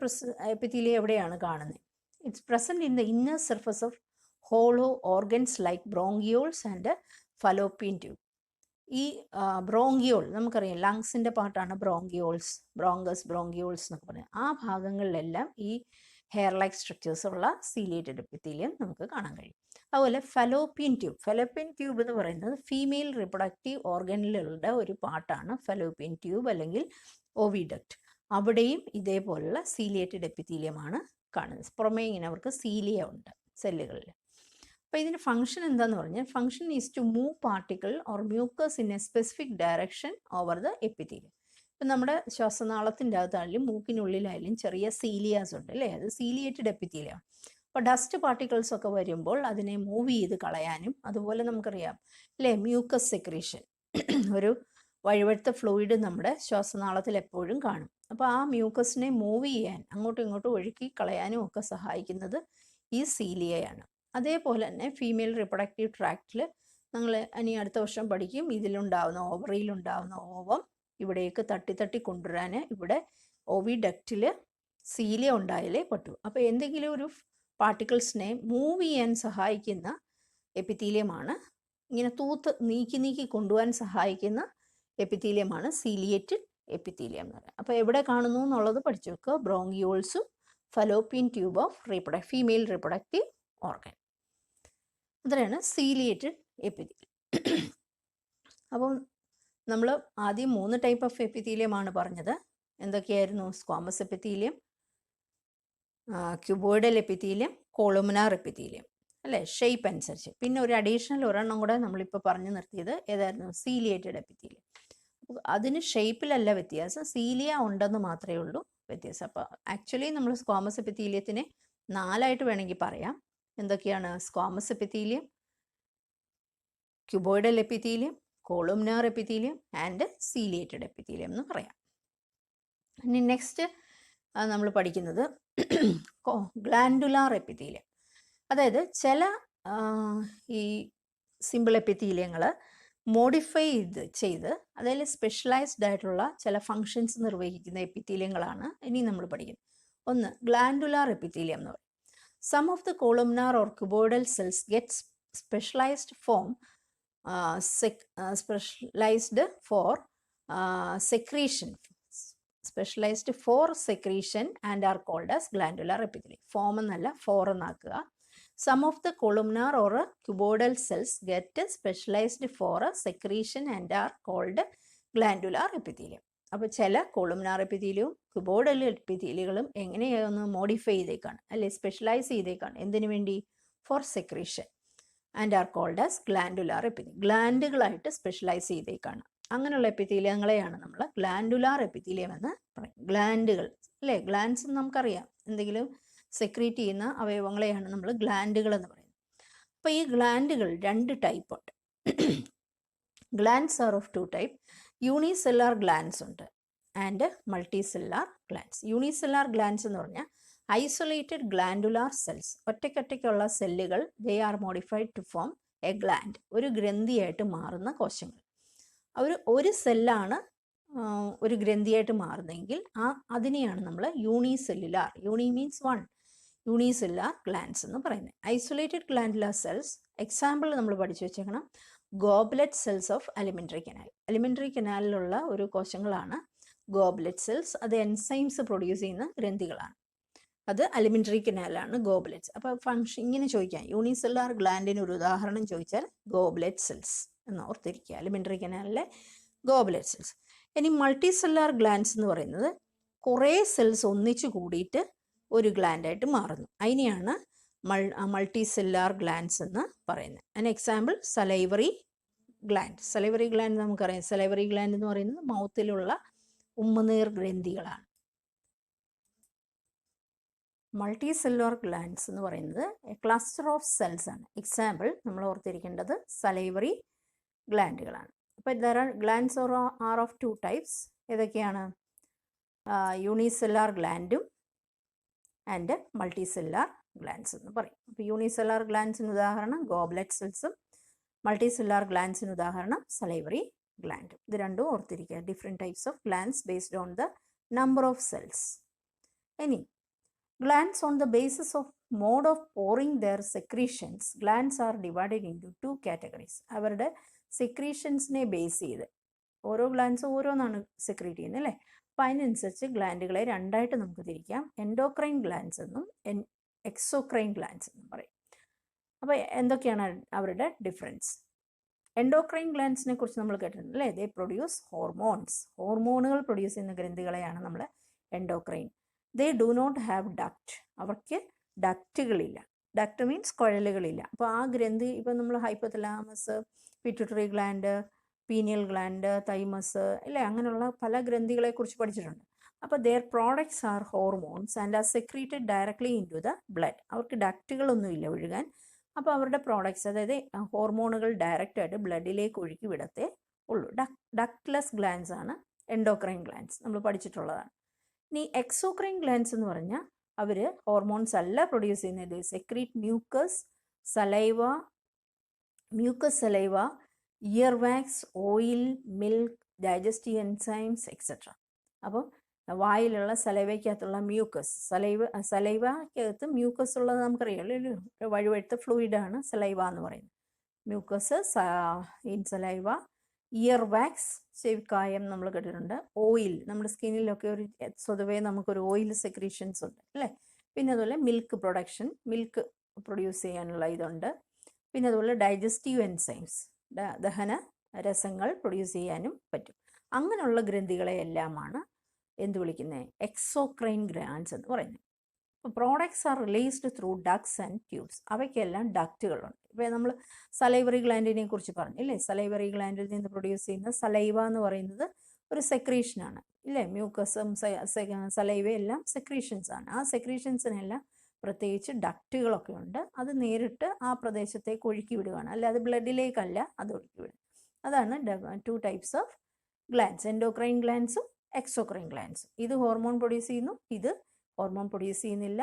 എപ്പിത്തീലിയം എവിടെയാണ് കാണുന്നത്? It's present in the inner surface of hollow organs like bronchioles and Fallopian tube. ഈ ബ്രോങ്കിയോൾ നമുക്കറിയാം, ലങ്സിൻ്റെ പാർട്ടാണ് ബ്രോങ്കിയോൾസ് എന്നൊക്കെ പറയുന്നത്. ആ ഭാഗങ്ങളിലെല്ലാം ഈ ഹെയർ ലൈക്ക് സ്ട്രക്ചേഴ്സ് ഉള്ള സീലിയേറ്റഡ് എപ്പിത്തീലിയം നമുക്ക് കാണാൻ കഴിയും. അതുപോലെ ഫലോപ്പിയൻ ട്യൂബ് എന്ന് പറയുന്നത് ഫീമെയിൽ റിപ്രൊഡക്റ്റീവ് ഓർഗനിലുള്ള ഒരു പാർട്ടാണ് ഫലോപ്പിയൻ ട്യൂബ് അല്ലെങ്കിൽ ഓവിഡക്റ്റ്. അവിടെയും ഇതേപോലുള്ള സീലിയേറ്റഡ് എപ്പിത്തീലിയമാണ് കാണുന്നത്. പുറമേ ഇങ്ങനെ അവർക്ക് സീലിയ ഉണ്ട് സെല്ലുകളിൽ. അപ്പോൾ ഇതിൻ്റെ ഫംഗ്ഷൻ എന്താണെന്ന് പറഞ്ഞാൽ, function is to move particle or mucus in a specific direction over the epithelium. ഇപ്പം നമ്മുടെ ശ്വാസനാളത്തിൻ്റെ അകത്തായാലും മൂക്കിനുള്ളിലായാലും ചെറിയ സീലിയാസ് ഉണ്ട് അല്ലേ, അത് സീലിയേറ്റഡ് എപ്പിത്തീലിയം. അപ്പോൾ ഡസ്റ്റ് പാർട്ടിക്കിൾസ് ഒക്കെ വരുമ്പോൾ അതിനെ മൂവ് ചെയ്ത് കളയാനും, അതുപോലെ നമുക്കറിയാം അല്ലേ മ്യൂക്കസ് സെക്രീഷൻ, ഒരു വഴുവഴുത്ത ഫ്ലൂയിഡ് നമ്മുടെ ശ്വാസനാളത്തിൽ എപ്പോഴും കാണും. അപ്പോൾ ആ മ്യൂക്കസിനെ മൂവ് ചെയ്യാൻ, അങ്ങോട്ടും ഇങ്ങോട്ടും ഒഴുക്കി കളയാനും ഒക്കെ സഹായിക്കുന്നത് ഈ സീലിയയാണ്. അതേപോലെ തന്നെ ഫീമെയിൽ റിപ്രൊഡക്റ്റീവ് ട്രാക്റ്റിൽ ഞങ്ങൾ ഇനി അടുത്ത വർഷം പഠിക്കും, ഇതിലുണ്ടാവുന്ന ഓവറിയിലുണ്ടാവുന്ന ഓവം ഇവിടേക്ക് തട്ടി കൊണ്ടുവരാൻ ഇവിടെ ഓവിഡക്റ്റിൽ സീലിയ ഉണ്ടായാലേ പറ്റൂ. അപ്പോൾ എന്തെങ്കിലും ഒരു പാർട്ടിക്കിൾസിനെ മൂവ് ചെയ്യാൻ സഹായിക്കുന്ന എപ്പിത്തീലിയമാണ്. ഇങ്ങനെ തൂത്ത് നീക്കി കൊണ്ടുപോകാൻ സഹായിക്കുന്ന എപ്പിത്തീലിയമാണ് സീലിയേറ്റഡ് എപ്പിത്തീലിയം എന്ന് പറയുന്നത്. അപ്പോൾ എവിടെ കാണുന്നു എന്നുള്ളത് പഠിച്ചു വെക്കുക. ബ്രോങ്കിയോൾസും fallopian tube of female reproductive organ. അത്രയാണ് സീലിയേറ്റഡ് എപ്പിത്തീലിയം. അപ്പം നമ്മൾ ആദ്യം 3 ടൈപ്പ് ഓഫ് എപ്പിത്തീലിയമാണ് പറഞ്ഞത്. എന്തൊക്കെയായിരുന്നു? Squamous epithelium, cuboidal epithelium, columnar epithelium, അല്ലേ? ഷേപ്പ് അനുസരിച്ച്. പിന്നെ ഒരു അഡീഷണൽ ഒരെണ്ണം കൂടെ നമ്മളിപ്പോൾ പറഞ്ഞു നിർത്തിയത് ഏതായിരുന്നു? Ciliated epithelium. അതിന് ഷേപ്പിലല്ല വ്യത്യാസം, സീലിയ ഉണ്ടെന്ന് മാത്രമേ ഉള്ളൂ വ്യത്യാസം. അപ്പോൾ ആക്ച്വലി നമ്മൾ സ്ക്വാമസ് എപ്പിത്തീലിയത്തിനെ 4ആയിട്ട് വേണമെങ്കിൽ പറയാം. എന്തൊക്കെയാണ്? Squamous epithelium, cuboidal epithelium, columnar epithelium and ciliated epithelium എന്ന് പറയാം. ഇനി നെക്സ്റ്റ് നമ്മൾ പഠിക്കുന്നത് ഗ്ലാൻഡുലാർ എപ്പിത്തീലിയം. അതായത് ചില ഈ സിമ്പിൾ എപ്പിത്തീലിയങ്ങൾ മോഡിഫൈ ചെയ്ത് അതിൽ സ്പെഷ്യലൈസ്ഡ് ആയിട്ടുള്ള ചില ഫങ്ഷൻസ് നിർവഹിക്കുന്ന എപ്പിത്തീലിയങ്ങളാണ് ഇനി നമ്മൾ പഠിക്കുന്നത്. ഒന്ന് ഗ്ലാൻഡുലാർ എപ്പിത്തീലിയം എന്ന് പറയും. Some of the columnar or cuboidal cells get specialised for secretion and are called as glandular epithelium. Form എന്നല്ല, ഫോർ എന്നാക്കുക. Some of the columnar or cuboidal cells get specialized for secretion and are called glandular epithelium. അപ്പോൾ ചില കോളുമിനാർ എപ്പിത്തീലിയവും ക്യൂബോയിഡൽ എപ്പിത്തീലിയങ്ങളും എങ്ങനെയൊന്ന് മോഡിഫൈ ചെയ്തേക്കാണ്, അല്ലെ സ്പെഷ്യലൈസ് ചെയ്തേക്കാണ്. എന്തിനു വേണ്ടി? For secretion and are called as glandular epithelium. ഗ്ലാൻഡുകളായിട്ട് സ്പെഷ്യലൈസ് ചെയ്തേക്കാണ്. അങ്ങനെയുള്ള എപ്പിത്തീലിയങ്ങളെയാണ് നമ്മൾ ഗ്ലാൻഡുലാർ എപ്പിത്തീലിയം എന്ന് പറയും. ഗ്ലാൻഡുകൾ, അല്ലേ? ഗ്ലാൻഡ്സ് നമുക്കറിയാം, എന്തെങ്കിലും സെക്രീറ്റ് ചെയ്യുന്ന അവയവങ്ങളെയാണ് നമ്മൾ ഗ്ലാൻഡുകൾ എന്ന് പറയുന്നത്. അപ്പോൾ ഈ ഗ്ലാൻഡുകൾ 2 ടൈപ്പ് ഉണ്ട്. Glands are of 2 type. Unicellular glands ഉണ്ട് and multicellular glands. Unicellular glands എന്ന് പറഞ്ഞാൽ ഐസൊലേറ്റഡ് ഗ്ലാൻഡുലാർ സെൽസ്, ഒറ്റയ്ക്കൊറ്റയ്ക്കുള്ള സെല്ലുകൾ. They are modified to form a gland, ഒരു ഗ്രന്ഥിയായിട്ട് മാറുന്ന കോശങ്ങൾ. ഒരു സെല്ലാണ് ഒരു ഗ്രന്ഥിയായിട്ട് മാറുന്നെങ്കിൽ അതിനെയാണ് നമ്മൾ unicellular, uni means 1, unicellular glands എന്ന് പറയുന്നത്. ഐസൊലേറ്റഡ് ഗ്ലാൻഡുലാർ സെൽസ് എക്സാമ്പിൾ നമ്മൾ പഠിച്ചു വെച്ചേക്കണം. Goblet cells of alimentary canal. Alimentary കനാലിലുള്ള ഒരു കോശങ്ങളാണ് ഗോബ്ലെറ്റ് സെൽസ്. അത് എൻസൈംസ് പ്രൊഡ്യൂസ് ചെയ്യുന്ന ഗ്രന്ഥികളാണ്. അത് അലിമെൻ്ററി കനാലാണ് ഗോബ്ലെറ്റ്സ്. അപ്പോൾ ഫങ്ഷൻ ഇങ്ങനെ ചോദിക്കാം, യൂണിസെല്ലുലാർ ഗ്ലാൻഡിന് ഒരു ഉദാഹരണം ചോദിച്ചാൽ ഗോബ്ലെറ്റ് സെൽസ് എന്ന് ഓർത്തിരിക്കുക, അലിമെൻ്ററി കനാലിലെ ഗോബ്ലെറ്റ് സെൽസ്. ഇനി മൾട്ടിസെല്ലുലാർ ഗ്ലാൻഡ്സ് എന്ന് പറയുന്നത് കുറേ സെൽസ് ഒന്നിച്ചു കൂടിയിട്ട് ഒരു ഗ്ലാൻഡായിട്ട് മാറുന്നു. അതിനെയാണ് മൾട്ടിസെല്ലുലാർ ഗ്ലാൻഡ്സ് എന്ന് പറയുന്നത്. അതിന് example salivary gland. Salivary gland നമുക്കറിയാം. സലൈവറി ഗ്ലാൻഡ് എന്ന് പറയുന്നത് മൗത്തിലുള്ള ഉമ്മനീർ ഗ്രന്ഥികളാണ്. മൾട്ടിസെല്ലുലാർ ഗ്ലാൻഡ്സ് എന്ന് പറയുന്നത് ക്ലസ്റ്റർ ഓഫ് സെൽസ് ആണ്. എക്സാമ്പിൾ നമ്മൾ ഓർത്തിരിക്കേണ്ടത് സലൈവറി ഗ്ലാൻഡുകളാണ്. അപ്പോൾ ഗ്ലാൻഡ്സ് ആർ ഓഫ് 2 ടൈപ്സ്. ഏതൊക്കെയാണ്? യൂണിസെല്ലുലാർ ഗ്ലാൻഡും ആൻഡ് മൾട്ടിസെല്ലുലാർ ഗ്ലാൻഡ്സ് എന്ന് പറയും. അപ്പോൾ യൂണിസെല്ലുലാർ ഗ്ലാൻഡ്സിന് ഉദാഹരണം ഗോബ്ലെറ്റ് സെൽസും മൾട്ടിസെല്ലുലാർ ഗ്ലാൻഡ്സിന് ഉദാഹരണം സലൈവറി ഗ്ലാൻഡും. ഇത് രണ്ടും ഓർത്തിരിക്കുക. Different types of glands based on the number of cells. ഇനി glands on the basis of mode of pouring their secretions, glands are divided into 2 categories. അവരുടെ സെക്രീഷൻസിനെ ബേസ് ചെയ്ത് ഓരോ ഗ്ലാൻഡ്സും ഓരോന്നാണ് സെക്രീറ്റ് ചെയ്യുന്നത്, അല്ലേ? അപ്പോൾ അതിനനുസരിച്ച് ഗ്ലാൻഡുകളെ 2ആയിട്ട് നമുക്ക് തിരിക്കാം. എൻഡോക്രൈൻ ഗ്ലാൻഡ്സ് എന്നും എക്സോക്രൈൻ ഗ്ലാൻഡ്സ് എന്നും പറയും. അപ്പോൾ എന്തൊക്കെയാണ് അവരുടെ ഡിഫറൻസ്? എൻഡോക്രൈൻ ഗ്ലാൻഡ്സിനെ കുറിച്ച് നമ്മൾ കേട്ടിട്ടുണ്ട്, അല്ലേ? They produce hormones. ഹോർമോണുകൾ പ്രൊഡ്യൂസ് ചെയ്യുന്ന ഗ്രന്ഥികളെയാണ് നമ്മൾ endocrine. They do not have duct. അവർക്ക് ഡക്റ്റുകളില്ല. Duct means കുഴലുകളില്ല. അപ്പോൾ ആ ഗ്രന്ഥി, ഇപ്പോൾ നമ്മൾ hypothalamus, pituitary gland, pineal gland, thymus, അല്ലേ? അങ്ങനെയുള്ള പല ഗ്രന്ഥികളെ കുറിച്ച് പഠിച്ചിട്ടുണ്ട്. അപ്പോൾ their products are hormones and are secreted directly into the blood. അവർക്ക് ഡക്റ്റുകളൊന്നുമില്ല ഒഴുകാൻ. അപ്പോൾ അവരുടെ പ്രോഡക്ട്സ്, അതായത് ഹോർമോണുകൾ ഡയറക്റ്റായിട്ട് ബ്ലഡിലേക്ക് ഒഴുക്കി വിടത്തേ ഉള്ളൂ. ഡക്ട്ലെസ് ഗ്ലാൻഡ്സ് ആണ് എൻഡോക്രൈൻ ഗ്ലാൻഡ്സ്, നമ്മൾ പഠിച്ചിട്ടുള്ളതാണ്. ഇനി എക്സോക്രൈൻ ഗ്ലാൻഡ്സ് എന്ന് പറഞ്ഞാൽ അവർ ഹോർമോൺസ് അല്ല പ്രൊഡ്യൂസ് ചെയ്യുന്നത്. Secrete mucus, saliva, ear wax, oil, milk, digestive enzymes et cetera. അപ്പോൾ വായിലുള്ള സലൈവയ്ക്കകത്തുള്ള മ്യൂക്കസ്, സലൈവയ്ക്കകത്ത് മ്യൂക്കസ് ഉള്ളത് നമുക്കറിയാമല്ലോ, വഴുവഴുത്ത ഫ്ലൂയിഡാണ് സലൈവ എന്ന് പറയുന്നത്. Mucus in saliva, ear wax, ചെവിക്കായം നമ്മൾ കേട്ടിട്ടുണ്ട്, ഓയിൽ, നമ്മുടെ സ്കിന്നിലൊക്കെ ഒരു സ്വതവേ നമുക്കൊരു ഓയിൽ സെക്രീഷൻസ് ഉണ്ട് അല്ലേ. പിന്നെ അതുപോലെ മിൽക്ക് പ്രൊഡക്ഷൻ, മിൽക്ക് പ്രൊഡ്യൂസ് ചെയ്യാനുള്ള ഇതുണ്ട്. പിന്നെ അതുപോലെ ഡൈജസ്റ്റീവ് എൻസൈംസ്, ദഹന രസങ്ങൾ പ്രൊഡ്യൂസ് ചെയ്യാനും പറ്റും. അങ്ങനെയുള്ള ഗ്രന്ഥികളെ എല്ലാമാണ് എന്ത് വിളിക്കുന്നത്, എക്സോക്രൈൻ ഗ്ലാൻഡ്സ് എന്ന് പറയുന്നത്. അപ്പോൾ products R released through ducts and tubes. അവയ്ക്കെല്ലാം ഡക്റ്റുകളുണ്ട്. ഇപ്പോൾ നമ്മൾ സലൈവറി ഗ്ലാൻഡിനെ കുറിച്ച് പറഞ്ഞു ഇല്ലേ. സലൈവറി ഗ്ലാൻഡിൽ നിന്ന് പ്രൊഡ്യൂസ് ചെയ്യുന്ന സലൈവ എന്ന് പറയുന്നത് ഒരു സെക്രീഷനാണ് ഇല്ലേ. മ്യൂക്കസും സലൈവയും എല്ലാം സെക്രീഷൻസ് ആണ്. ആ സെക്രീഷൻസിനെല്ലാം പ്രത്യേകിച്ച് ഡക്റ്റുകളൊക്കെ ഉണ്ട്. അത് നേരിട്ട് ആ പ്രദേശത്തേക്ക് ഒഴുക്കി വിടുകയാണ്, അല്ല അത് ബ്ലഡിലേക്കല്ല അത് ഒഴുക്കി വിടുക. അതാണ് 2 ടൈപ്സ് ഓഫ് ഗ്ലാൻഡ്സ്, എൻഡോക്രൈൻ ഗ്ലാൻഡ്സും എക്സോക്രൈൻ ഗ്ലാൻഡ്സും. ഇത് ഹോർമോൺ പ്രൊഡ്യൂസ് ചെയ്യുന്നു, ഇത് ഹോർമോൺ പ്രൊഡ്യൂസ് ചെയ്യുന്നില്ല.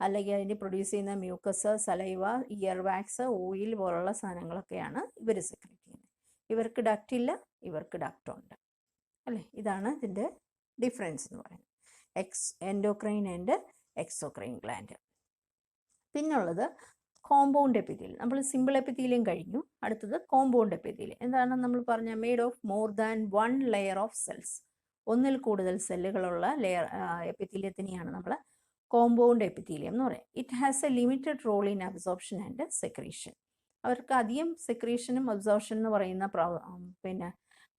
അല്ലെങ്കിൽ അതിന് പ്രൊഡ്യൂസ് ചെയ്യുന്ന mucus, saliva, ear wax, oil പോലുള്ള സാധനങ്ങളൊക്കെയാണ് ഇവർ സെക്രീറ്റ് ചെയ്യുന്നത്. ഇവർക്ക് ഡക്റ്റ് ഇല്ല, ഇവർക്ക് ഡക്റ്റ് ഉണ്ട് അല്ലേ. ഇതാണ് ഇതിൻ്റെ ഡിഫറൻസ് എന്ന് പറയുന്നത്, എൻഡോക്രൈൻ ആൻഡ് എക്സോക്രൈൻ ഗ്ലാൻഡ്. പിന്നുള്ളത് കോമ്പൗണ്ട് എപ്പിത്തീലിയം. നമ്മൾ സിമ്പിൾ എപ്പിത്തീലിയം കഴിഞ്ഞു, അടുത്തത് കോമ്പൗണ്ട് എപ്പിത്തീലിയം. എന്താണ് നമ്മൾ പറഞ്ഞ, made of more than 1 layer of cells. ഒന്നിൽ കൂടുതൽ സെല്ലുകളുള്ള എപ്പിത്തീലിയത്തിനെയാണ് നമ്മൾ കോമ്പൗണ്ട് എപ്പിത്തീലിയം എന്ന് പറയുന്നത്. It has a limited role in absorption and secretion. അവർക്ക് അധികം സെക്രീഷനും അബ്സോർപ്ഷൻ എന്ന് പറയുന്ന പിന്നെ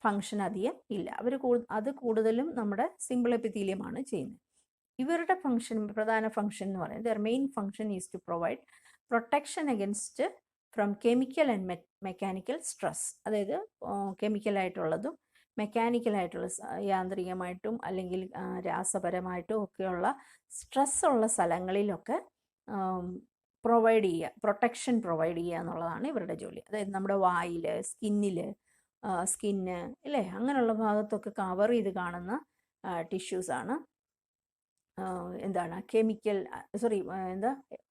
ഫങ്ഷൻ അധികം ഇല്ല. അത് കൂടുതലും നമ്മുടെ സിമ്പിൾ എപ്പിത്തീലിയമാണ് ചെയ്യുന്നത്. ഇവരുടെ ഫങ്ഷൻ, പ്രധാന ഫങ്ഷൻ എന്ന് പറയുന്നത്, their main function is to provide protection against from chemical and mechanical stress. അതായത് കെമിക്കലായിട്ടുള്ളതും മെക്കാനിക്കലായിട്ടുള്ള യാന്ത്രികമായിട്ടും അല്ലെങ്കിൽ രാസപരമായിട്ടും ഒക്കെയുള്ള സ്ട്രെസ്സുള്ള സ്ഥലങ്ങളിലൊക്കെ പ്രൊവൈഡ് ചെയ്യുക, പ്രൊട്ടക്ഷൻ പ്രൊവൈഡ് ചെയ്യുക എന്നുള്ളതാണ് ഇവരുടെ ജോലി. അതായത് നമ്മുടെ വായിൽ, സ്കിന്ന് അല്ലേ, അങ്ങനെയുള്ള ഭാഗത്തൊക്കെ കവർ ചെയ്ത് കാണുന്ന ടിഷ്യൂസാണ് എന്താണ്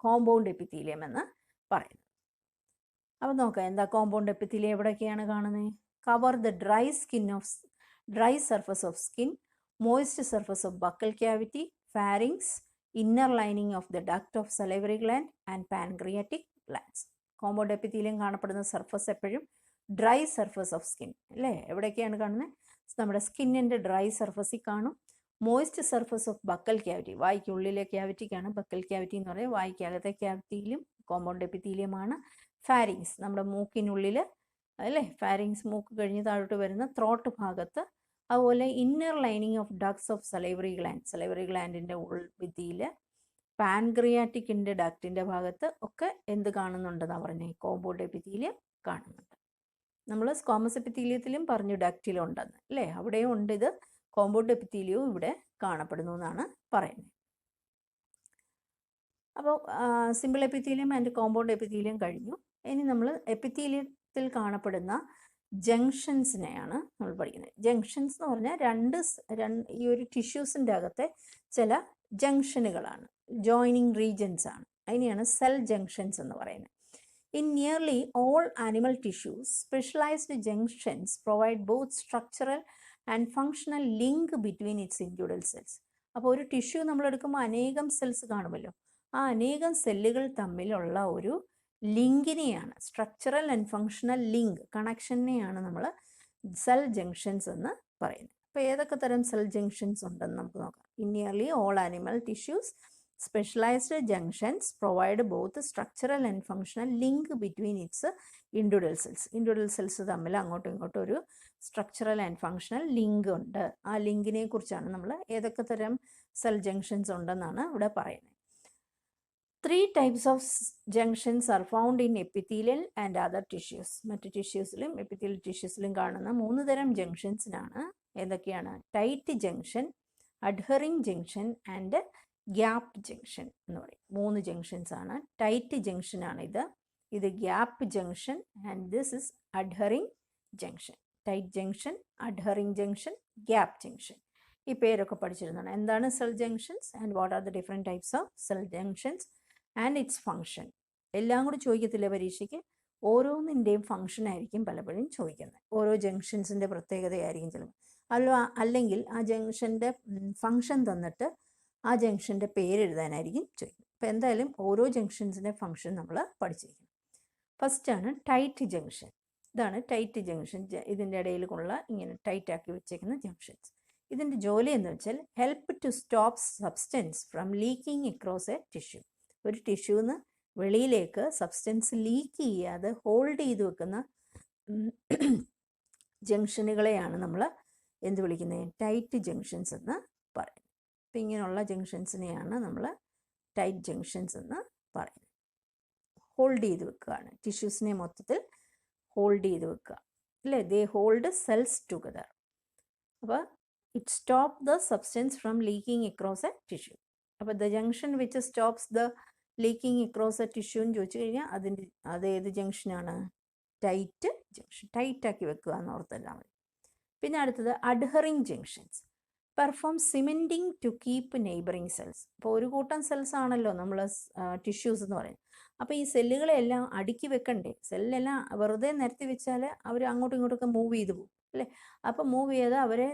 കോമ്പൗണ്ട് എപ്പിത്തീലിയം എന്ന് പറയുന്നത്. അപ്പോൾ നോക്കാം എന്താ കോമ്പൗണ്ട് എപ്പിത്തീലിയം എവിടെയൊക്കെയാണ് കാണുന്നത്. Cover the dry surface of skin, moist surface of buccal cavity, pharynx, inner lining of the duct of salivary gland and pancreatic glands. Compound epithelium കാണപ്പെടുന്ന സർഫസ് എപ്പോഴും ഡ്രൈ സർഫസ് ഓഫ് സ്കിൻ അല്ലേ. എവിടെയൊക്കെയാണ് കാണുന്നത്, നമ്മുടെ സ്കിന്നിൻ്റെ ഡ്രൈ സർഫസിൽ കാണും. Moist surface of buccal cavity, വായ്ക്കുള്ളിലെ ക്യാവിറ്റിക്കാണ് ബക്കൽ ക്യാവിറ്റി എന്ന് പറയുന്നത്. വായ്ക്കകത്തെ ക്യാവിറ്റിയിലും കോമ്പൗണ്ട് എപ്പിത്തീലിയമാണ്. ഫാരിങ്സ്, നമ്മുടെ മൂക്കിനുള്ളിൽ അല്ലേ, ഫാരിങ്സ് മൂക്ക് കഴിഞ്ഞ് താഴോട്ട് വരുന്ന ത്രോട്ട് ഭാഗത്ത്. അതുപോലെ inner lining of ducts of salivary ഗ്ലാൻഡിൻ്റെ ഉൾഭിത്തിയിൽ, പാൻക്രിയാറ്റിക്കിൻ്റെ ഡക്റ്റിൻ്റെ ഭാഗത്ത് ഒക്കെ എന്ത് കാണുന്നുണ്ടെന്നാണ് പറഞ്ഞത്, കോമ്പൗണ്ട് എപ്പിത്തീലിയം കാണുന്നുണ്ട്. നമ്മൾ സ്ക്വാമസ് എപ്പിത്തീലിയത്തിലും പറഞ്ഞു ഡക്റ്റിലും ഉണ്ടെന്ന് അല്ലേ, അവിടെയും ഉണ്ട്. ഇത് കോമ്പൗണ്ട് എപ്പിത്തീലിയവും ഇവിടെ കാണപ്പെടുന്നു എന്നാണ് പറയുന്നത്. അപ്പോൾ simple epithelium and compound epithelium കഴിഞ്ഞു. ഇനി നമ്മൾ എപ്പിത്തീലിയത്തിൽ കാണപ്പെടുന്ന ജംഗ്ഷൻസിനെയാണ് നമ്മൾ പഠിക്കുന്നത്. ജംഗ്ഷൻസ് എന്ന് പറഞ്ഞാൽ ഈ ഒരു ടിഷ്യൂസിൻ്റെ അകത്തെ ചില ജംഗ്ഷനുകളാണ്, ജോയിനിങ് റീജൻസ് ആണ്. അതിനെയാണ് സെൽ ജംഗ്ഷൻസ് എന്ന് പറയുന്നത്. In nearly all animal tissues, specialized junctions provide both structural and functional link between its individual cells. അപ്പോൾ ഒരു ടിഷ്യൂ നമ്മൾ എടുക്കുമ്പോൾ അനേകം സെൽസ് കാണുമല്ലോ, ആ അനേകം സെല്ലുകൾ തമ്മിലുള്ള ഒരു ലിങ്കിനെയാണ്, സ്ട്രക്ചറൽ ആൻഡ് ഫങ്ഷണൽ ലിങ്ക്, കണക്ഷനെയാണ് നമ്മൾ സെൽ ജംഗ്ഷൻസ് എന്ന് പറയുന്നത്. അപ്പോൾ ഏതൊക്കെ തരം സെൽ ജംഗ്ഷൻസ് ഉണ്ടെന്ന് നമുക്ക് നോക്കാം. In nearly all animal tissues, specialized junctions provide both structural and functional link between its individual cells. individual cells തമ്മിൽ അങ്ങോട്ടും ഇങ്ങോട്ടും ഒരു സ്ട്രക്ചറൽ ആൻഡ് ഫങ്ഷണൽ ലിങ്ക് ഉണ്ട്. ആ ലിങ്കിനെ കുറിച്ചാണ് നമ്മൾ ഏതൊക്കെ തരം സെൽ ജംഗ്ഷൻസ് ഉണ്ടെന്നാണ് ഇവിടെ പറയുന്നത്. 3 types of junctions are found in epithelial and other tissues. മറ്റ് ടിഷ്യൂസിലും എപ്പിത്തീലിയൽ ടിഷ്യൂസിലും കാണുന്ന 3 തരം ജംഗ്ഷൻസിനാണ്. ഏതൊക്കെയാണ്? Tight junction, adhering junction and gap junction എന്ന് പറയും. 3 ജംഗ്ഷൻസ് ആണ്. ടൈറ്റ് ജംഗ്ഷൻ ആണ് ഇത് gap junction and this is adhering junction. Tight junction, adhering junction, gap junction. ഈ പേരൊക്കെ പഠിച്ചിരുന്നതാണ്. എന്താണ് cell junctions and what are the different types of cell junctions and it's function. എല്ലാം കൂടി ചോദിക്കത്തില്ല പരീക്ഷയ്ക്ക്, ഓരോന്നിൻ്റെയും ഫങ്ഷൻ ആയിരിക്കും പലപ്പോഴും ചോദിക്കുന്നത്. ഓരോ ജംഗ്ഷൻസിൻ്റെ പ്രത്യേകതയായിരിക്കും ചിലപ്പോൾ. അല്ലെങ്കിൽ ആ ജംഗ്ഷൻ്റെ ഫങ്ഷൻ തന്നിട്ട് ആ ജംഗ്ഷൻ്റെ പേരെഴുതാനായിരിക്കും ചോദിക്കുന്നത്. അപ്പോൾ എന്തായാലും ഓരോ ജംഗ്ഷൻസിൻ്റെ ഫങ്ഷൻ നമ്മൾ പഠിച്ചിരിക്കണം. ഫസ്റ്റ് ആണ് ടൈറ്റ് ജംഗ്ഷൻ. ഇതാണ് ടൈറ്റ് ജംഗ്ഷൻ. ഇതിൻ്റെ ഇടയിലുള്ള ഇങ്ങനെ ടൈറ്റ് ആക്കി വെച്ചേക്കുന്ന ജംഗ്ഷൻസ്. ഇതിൻ്റെ ജോലി എന്ന് വെച്ചാൽ help to stop substance from leaking across a tissue. ഒരു ടിഷ്യൂന്ന് വെളിയിലേക്ക് സബ്സ്റ്റൻസ് ലീക്ക് ചെയ്യാതെ ഹോൾഡ് ചെയ്ത് വെക്കുന്ന ജംഗ്ഷനുകളെയാണ് നമ്മൾ എന്ത് വിളിക്കുന്നത്? ടൈറ്റ് ജംഗ്ഷൻസ് എന്ന് പറയുന്നത്. അപ്പം ഇങ്ങനെയുള്ള ജംഗ്ഷൻസിനെയാണ് നമ്മൾ ടൈറ്റ് ജംഗ്ഷൻസ് എന്ന് പറയുന്നത്. ഹോൾഡ് ചെയ്ത് വെക്കുകയാണ്, ടിഷ്യൂസിനെ മൊത്തത്തിൽ ഹോൾഡ് ചെയ്ത് വെക്കുക അല്ലേ? They hold cells together. അപ്പോൾ it stop the substance from leaking across a tissue. അപ്പോൾ the junction which stops the leaking across a tissue എന്ന് ചോദിച്ചു കഴിഞ്ഞാൽ അത് ഏത് ജംഗ്ഷനാണ്? Tight junction. ടൈറ്റാക്കി വെക്കുക എന്ന് ഓർത്തെല്ലാം മതി. പിന്നെ അടുത്തത് adhering junctions. Perform cementing to keep neighbouring cells. അപ്പോൾ ഒരു കൂട്ടം സെൽസ് ആണല്ലോ നമ്മൾ ടിഷ്യൂസ് എന്ന് പറയുന്നത്. അപ്പോൾ ഈ സെല്ലുകളെല്ലാം അടുക്കി വെക്കണ്ടേ? സെല്ലെല്ലാം വെറുതെ നിരത്തി വെച്ചാൽ അവർ അങ്ങോട്ടും ഇങ്ങോട്ടൊക്കെ മൂവ് ചെയ്ത് പോകും അല്ലേ? അപ്പോൾ മൂവ് ചെയ്ത് അവരെ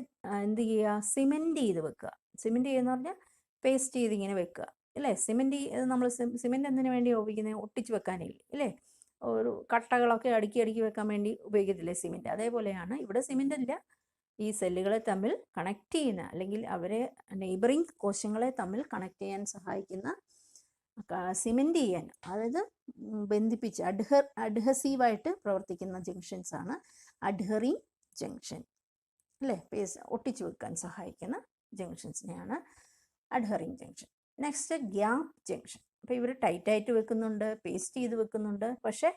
എന്ത് ചെയ്യുക? സിമെൻറ്റ് ചെയ്ത് വെക്കുക. സിമെൻറ്റ് ചെയ്യുന്ന പറഞ്ഞാൽ പേസ്റ്റ് ചെയ്ത് ഇങ്ങനെ വെക്കുക അല്ലേ? സിമെൻറ്റ് നമ്മൾ സിമെൻറ്റ് എന്തിനു വേണ്ടി ഉപയോഗിക്കുന്നത്? ഒട്ടിച്ച് വെക്കാനില്ലേ അല്ലേ? ഒരു കട്ടകളൊക്കെ അടുക്കി വെക്കാൻ വേണ്ടി ഉപയോഗിക്കത്തില്ലേ സിമെൻറ്റ്? അതേപോലെയാണ് ഇവിടെ സിമെൻറ്റ് അല്ല, ഈ സെല്ലുകളെ തമ്മിൽ കണക്ട് ചെയ്യുന്ന, അല്ലെങ്കിൽ അവരെ നെയ്ബറിങ് കോശങ്ങളെ തമ്മിൽ കണക്ട് ചെയ്യാൻ സഹായിക്കുന്ന, സിമെൻറ്റ് ചെയ്യാൻ, അതായത് ബന്ധിപ്പിച്ച് അഡ്ഹസീവായിട്ട് പ്രവർത്തിക്കുന്ന ജംഗ്ഷൻസ് ആണ് അഡ്ഹറിങ് ജംഗ്ഷൻ അല്ലേ? ഒട്ടിച്ചു വെക്കാൻ സഹായിക്കുന്ന ജംഗ്ഷൻസിനെയാണ് adhering junction. Next gap junction. അപ്പോൾ ഇവർ ടൈറ്റായിട്ട് വെക്കുന്നുണ്ട്, പേസ്റ്റ് ചെയ്ത് വെക്കുന്നുണ്ട്, പക്ഷേ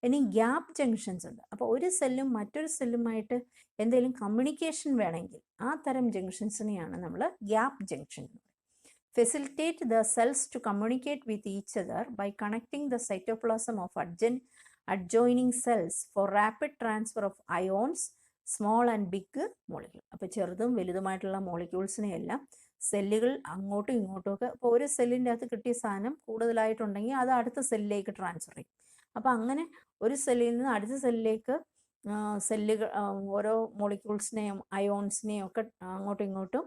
ഇനി ഗ്യാപ്പ് ജംഗ്ഷൻസ് ഉണ്ട്. അപ്പോൾ ഒരു സെല്ലും മറ്റൊരു സെല്ലുമായിട്ട് എന്തെങ്കിലും കമ്മ്യൂണിക്കേഷൻ വേണമെങ്കിൽ ആ തരം ജംഗ്ഷൻസിനെയാണ് നമ്മൾ gap junction. Facilitate the cells to communicate with each other by connecting the cytoplasm of adjoining cells for rapid transfer of ions, small and big molecule. അപ്പോൾ ചെറുതും വലുതുമായിട്ടുള്ള മോളിക്യൂൾസിനെയെല്ലാം സെല്ലുകൾ അങ്ങോട്ടും ഇങ്ങോട്ടും ഒക്കെ, ഇപ്പോൾ ഒരു സെല്ലിൻ്റെ അകത്ത് കിട്ടിയ സാധനം കൂടുതലായിട്ടുണ്ടെങ്കിൽ അത് അടുത്ത സെല്ലിലേക്ക് ട്രാൻസ്ഫർ ചെയ്യും. അപ്പോൾ അങ്ങനെ ഒരു സെല്ലിൽ നിന്ന് അടുത്ത സെല്ലിലേക്ക് സെല്ലുകൾ ഓരോ മോളിക്യൂൾസിനെയും അയോൺസിനെയും ഒക്കെ അങ്ങോട്ടും ഇങ്ങോട്ടും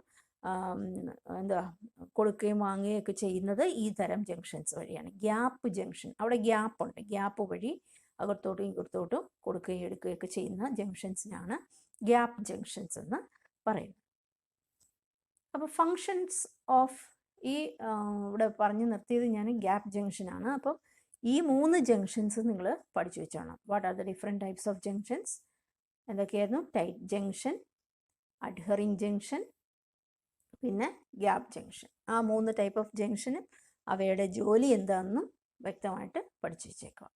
കൊടുക്കുകയും വാങ്ങുകയും ഒക്കെ ചെയ്യുന്നത് ഈ തരം ജംഗ്ഷൻസ് വഴിയാണ്. ഗ്യാപ്പ് ജംഗ്ഷൻ, അവിടെ ഗ്യാപ്പ് ഉണ്ട്, ഗ്യാപ്പ് വഴി അകത്തോട്ടും ഇങ്ങോട്ടോട്ടും കൊടുക്കുകയും എടുക്കുകയൊക്കെ ചെയ്യുന്ന ജംഗ്ഷൻസിനാണ് ഗ്യാപ്പ് ജംഗ്ഷൻസ് എന്ന് പറയുന്നത്. അപ്പോൾ ഫങ്ഷൻസ് ഓഫ് ഈ ഇവിടെ പറഞ്ഞു നിർത്തിയത് ഞാൻ ഗ്യാപ്പ് ജംഗ്ഷനാണ്. അപ്പം ഈ 3 ജംഗ്ഷൻസ് നിങ്ങൾ പഠിച്ചു വെച്ചോണം. What are the different types of junctions? എന്തൊക്കെയായിരുന്നു? ടൈറ്റ് ജംഗ്ഷൻ, അഡ്ഹറിങ് ജംഗ്ഷൻ, പിന്നെ ഗ്യാപ്പ് ജംഗ്ഷൻ. ആ 3 ടൈപ്പ് ഓഫ് ജംഗ്ഷനും അവയുടെ ജോലി എന്താണെന്നും വ്യക്തമായിട്ട് പഠിച്ചു വെച്ചേക്കുക.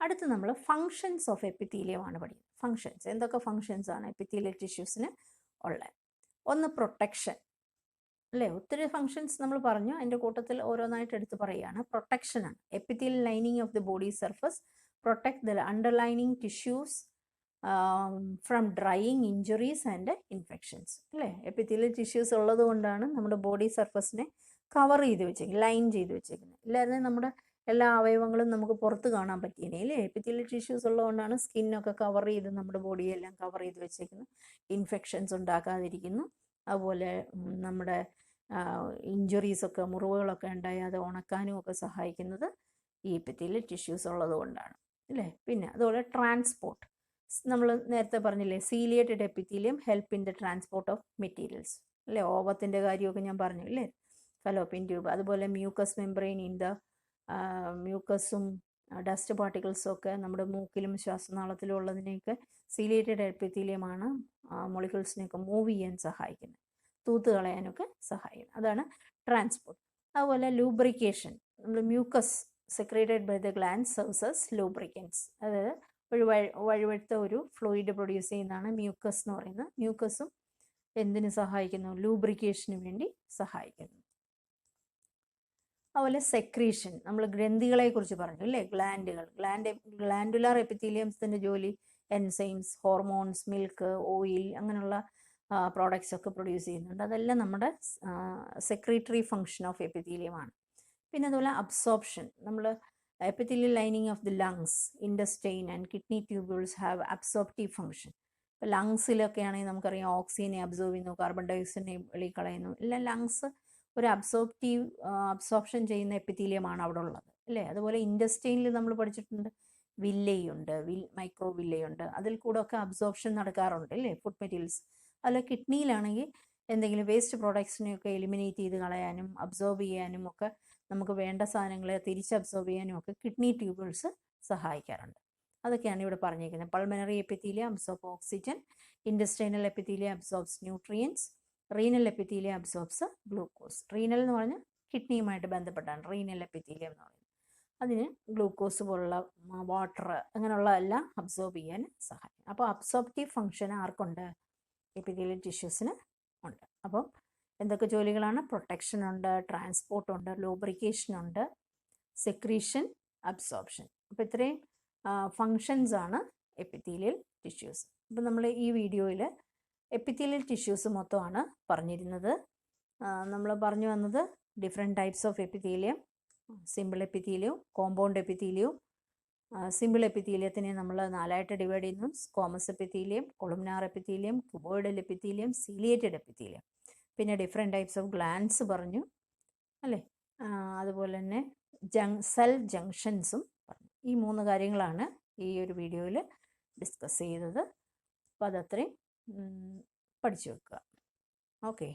അടുത്ത് നമ്മൾ ഫങ്ഷൻസ് ഓഫ് എപ്പിത്തീലിയമാണ് പഠിക്കുന്നത്. ഫങ്ഷൻസ്, എന്തൊക്കെ ഫങ്ഷൻസ് ആണ് എപ്പിത്തീലിയൽ ടിഷ്യൂസിന് ഉള്ളത്? ഒന്ന് പ്രൊട്ടക്ഷൻ അല്ലേ? ഒത്തിരി ഫങ്ഷൻസ് നമ്മൾ പറഞ്ഞു, അതിൻ്റെ കൂട്ടത്തിൽ ഓരോന്നായിട്ട് എടുത്ത് പറയുകയാണ്. പ്രൊട്ടക്ഷനാണ്. Epithelial lining of the body surface protect the underlining tissues from drying, injuries and infections അല്ലേ? എപ്പിത്തീലിയൽ ടിഷ്യൂസ് ഉള്ളത് കൊണ്ടാണ് നമ്മുടെ ബോഡി സർഫസിനെ കവർ ചെയ്ത് വെച്ചേക്കുന്നത്, ലൈൻ ചെയ്ത് വെച്ചേക്കുന്നത്. ഇല്ലാതെ നമ്മുടെ എല്ലാ അവയവങ്ങളും നമുക്ക് പുറത്ത് കാണാൻ പറ്റിയേ അല്ലേ? എപ്പിത്തീലിയൽ ടിഷ്യൂസ് ഉള്ളതുകൊണ്ടാണ് സ്കിന്നൊക്കെ കവർ ചെയ്ത് നമ്മുടെ ബോഡിയെല്ലാം കവർ ചെയ്ത് വെച്ചേക്കുന്നത്. ഇൻഫെക്ഷൻസ് ഉണ്ടാക്കാതിരിക്കുന്നു. അതുപോലെ നമ്മുടെ ഇഞ്ചുറീസൊക്കെ, മുറിവുകളൊക്കെ ഉണ്ടായി അത് ഉണക്കാനും ഒക്കെ സഹായിക്കുന്നത് ഈ എപ്പിത്തീലിയൽ ടിഷ്യൂസ് ഉള്ളത് കൊണ്ടാണ് അല്ലേ? പിന്നെ അതുപോലെ ട്രാൻസ്പോർട്ട്, നമ്മൾ നേരത്തെ പറഞ്ഞില്ലേ, ciliated epithelium help in the transport of materials അല്ലേ? ഓവത്തിൻ്റെ കാര്യമൊക്കെ ഞാൻ പറഞ്ഞു അല്ലേ? Fallopian tube. അതുപോലെ മ്യൂക്കസ് മെംബ്രെയിൻ ഇൻ ദ മ്യൂക്കസും ഡസ്റ്റ് പാർട്ടിക്കിൾസും ഒക്കെ നമ്മുടെ മൂക്കിലും ശ്വാസനാളത്തിലും ഉള്ളതിനെയൊക്കെ സീലിയേറ്റഡ് എപ്പിത്തീലിയമാണ് മോളിക്യൂൾസിനെയൊക്കെ മൂവ് ചെയ്യാൻ സഹായിക്കുന്നത്, തൂത്ത് കളയാനൊക്കെ സഹായിക്കുന്നത്. അതാണ് ട്രാൻസ്പോർട്ട്. അതുപോലെ ലൂബ്രിക്കേഷൻ, നമ്മൾ mucus secreted by the gland serves lubricants, അതായത് വഴുവഴുത്ത ഒരു ഫ്ലൂയിഡ് പ്രൊഡ്യൂസ് ചെയ്യുന്നതാണ് മ്യൂക്കസ് എന്ന് പറയുന്നത്. മ്യൂക്കസും എന്തിനു സഹായിക്കുന്നു? ലൂബ്രിക്കേഷന് വേണ്ടി സഹായിക്കുന്നു. അതുപോലെ സെക്രീഷൻ, നമ്മൾ ഗ്രന്ഥികളെ കുറിച്ച് പറഞ്ഞു അല്ലേ? ഗ്ലാൻഡുലാർ എപ്പിത്തീലിയംസിൻ്റെ ജോലി എൻസൈംസ്, ഹോർമോൺസ്, മിൽക്ക്, ഓയിൽ, അങ്ങനെയുള്ള പ്രോഡക്ട്സ് ഒക്കെ പ്രൊഡ്യൂസ് ചെയ്യുന്നുണ്ട്. അതെല്ലാം നമ്മുടെ സെക്രീറ്ററി ഫങ്ഷൻ ഓഫ് എപ്പിത്തീലിയമാണ്. പിന്നെ അതുപോലെ അബ്സോർപ്ഷൻ, നമ്മൾ epithelial lining of the lungs, intestine and kidney tubules have absorptive function. ഇപ്പോൾ ലങ്സിലൊക്കെ ആണെങ്കിൽ നമുക്കറിയാം ഓക്സിജനെ അബ്സോർവ് ചെയ്യുന്നു, കാർബൺ ഡയോക്സൈഡിനെ വെളിക്കളയുന്നു. എല്ലാം ലങ്സ് ഒരു അബ്സോർപ്ഷൻ ചെയ്യുന്ന എപ്പിത്തീലിയമാണ് അവിടെ ഉള്ളത് അല്ലേ? അതുപോലെ ഇൻഡസ്റ്റൈനിൽ നമ്മൾ പഠിച്ചിട്ടുണ്ട്, വില്ലയുണ്ട്, മൈക്രോ വില്ലയുണ്ട്. അതിൽ കൂടെ ഒക്കെ അബ്സോർപ്ഷൻ നടക്കാറുണ്ട് അല്ലേ, ഫുഡ് മെറ്റീരിയൽസ്. അല്ല കിഡ്നിയിലാണെങ്കിൽ എന്തെങ്കിലും വേസ്റ്റ് പ്രോഡക്ട്സിനെയൊക്കെ എലിമിനേറ്റ് ചെയ്ത് കളയാനും അബ്സോർബ് ചെയ്യാനും ഒക്കെ, നമുക്ക് വേണ്ട സാധനങ്ങളെ തിരിച്ച് അബ്സോർബ് ചെയ്യാനും ഒക്കെ കിഡ്നി ട്യൂബിൾസ് സഹായിക്കാറുണ്ട്. അതൊക്കെയാണ് ഇവിടെ പറഞ്ഞിരിക്കുന്നത്. Pulmonary epithelium absorb oxygen, ഇൻഡസ്ട്രൈനൽ epithelium absorbs nutrients, renal epithelium absorbs glucose. Renal എന്ന് പറഞ്ഞാൽ കിഡ്നിയുമായിട്ട് ബന്ധപ്പെട്ടാണ് റീനൽ എപ്പിത്തീലിയം എന്ന് പറയുന്നത്. അതിന് ഗ്ലൂക്കോസ് പോലുള്ള വാട്ടർ അങ്ങനെയുള്ള എല്ലാം അബ്സോർബ് ചെയ്യാൻ സഹായിക്കും. അപ്പോൾ അബ്സോർപ്റ്റീവ് ഫംഗ്ഷൻ ആർക്കുണ്ട്? എപ്പിത്തീലിയൽ ടിഷ്യൂസിന് ഉണ്ട്. അപ്പം എന്തൊക്കെ ജോലികളാണ്? പ്രൊട്ടക്ഷൻ ഉണ്ട്, ട്രാൻസ്പോർട്ട് ഉണ്ട്, ലൂബ്രിക്കേഷൻ ഉണ്ട്, സെക്രീഷൻ, അബ്സോർപ്ഷൻ. അപ്പോൾ ഇത്രയും ഫങ്ഷൻസ് ആണ് എപ്പിത്തീലിയൽ ടിഷ്യൂസ്. അപ്പോൾ നമ്മൾ ഈ വീഡിയോയിൽ എപ്പിത്തീലിയൽ ടിഷ്യൂസ് മൊത്തമാണ് പറഞ്ഞിരുന്നത്. നമ്മൾ പറഞ്ഞു വന്നത് different types of epithelium, simple എപ്പിത്തീലിയവും കോമ്പൗണ്ട് എപ്പിത്തീലിയവും. സിമ്പിൾ എപ്പിത്തീലിയത്തിനെ നമ്മൾ 4ആയിട്ട് ഡിവൈഡ് ചെയ്യുന്നു. Squamous epithelium, columnar epithelium, cuboidal epithelium, ciliated epithelium. പിന്നെ ഡിഫറെൻറ്റ് ടൈപ്സ് ഓഫ് ഗ്ലാൻഡ്സ് പറഞ്ഞു അല്ലേ. അതുപോലെ തന്നെ സെൽ ജംഗ്ഷൻസും പറഞ്ഞു. ഈ 3 കാര്യങ്ങളാണ് ഈ ഒരു വീഡിയോയിൽ ഡിസ്കസ് ചെയ്തത്. അപ്പോൾ അതത്രയും പഠിച്ചു വെക്കുക. ഓക്കെ.